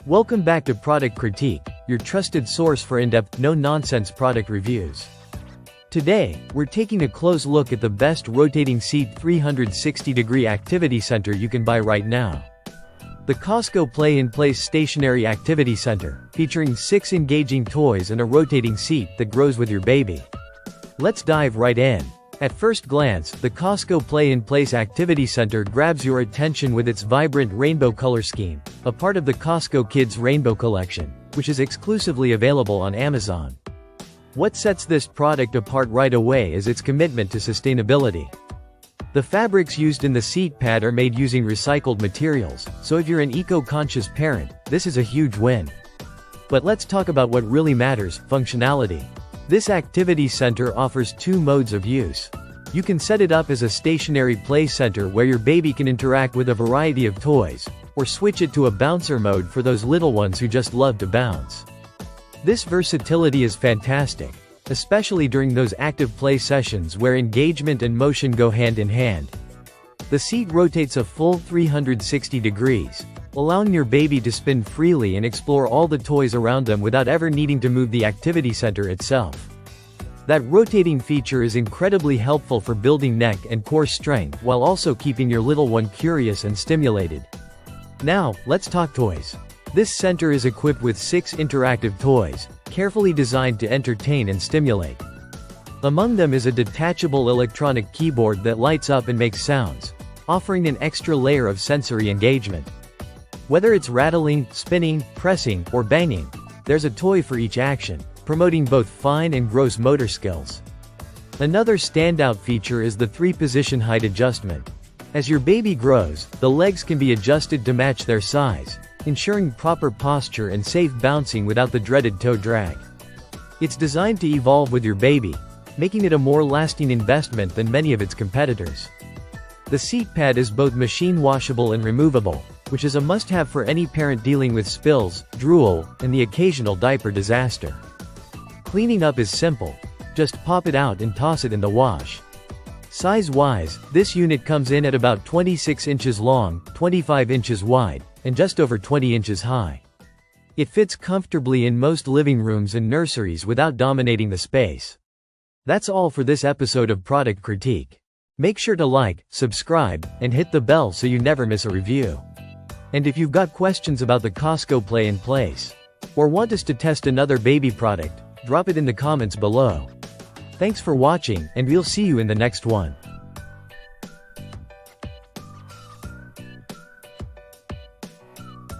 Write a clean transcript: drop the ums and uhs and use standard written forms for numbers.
Welcome back to Product Critique, your trusted source for in-depth, no-nonsense product reviews. Today, we're taking a close look at the best rotating seat 360-degree activity center you can buy right now. The Cosco Play-in-Place Stationary Activity Center, featuring 6 engaging toys and a rotating seat that grows with your baby. Let's dive right in. At first glance, the Cosco Play-in-Place Activity Center grabs your attention with its vibrant rainbow color scheme, a part of the Cosco Kids Rainbow Collection, which is exclusively available on Amazon. What sets this product apart right away is its commitment to sustainability. The fabrics used in the seat pad are made using recycled materials, so if you're an eco-conscious parent, this is a huge win. But let's talk about what really matters: functionality. This activity center offers 2 modes of use. You can set it up as a stationary play center where your baby can interact with a variety of toys, or switch it to a bouncer mode for those little ones who just love to bounce. This versatility is fantastic, especially during those active play sessions where engagement and motion go hand in hand. The seat rotates a full 360 degrees, allowing your baby to spin freely and explore all the toys around them without ever needing to move the activity center itself. That rotating feature is incredibly helpful for building neck and core strength while also keeping your little one curious and stimulated. Now, let's talk toys. This center is equipped with 6 interactive toys, carefully designed to entertain and stimulate. Among them is a detachable electronic keyboard that lights up and makes sounds, offering an extra layer of sensory engagement. Whether it's rattling, spinning, pressing, or banging, there's a toy for each action, promoting both fine and gross motor skills. Another standout feature is the 3-position height adjustment. As your baby grows, the legs can be adjusted to match their size, ensuring proper posture and safe bouncing without the dreaded toe drag. It's designed to evolve with your baby, making it a more lasting investment than many of its competitors. The seat pad is both machine washable and removable, which is a must-have for any parent dealing with spills, drool, and the occasional diaper disaster. Cleaning up is simple. Just pop it out and toss it in the wash. Size-wise, this unit comes in at about 26 inches long, 25 inches wide, and just over 20 inches high. It fits comfortably in most living rooms and nurseries without dominating the space. That's all for this episode of Product Critique. Make sure to like, subscribe, and hit the bell so you never miss a review. And if you've got questions about the Cosco Play-in-Place, or want us to test another baby product, drop it in the comments below. Thanks for watching, and we'll see you in the next one.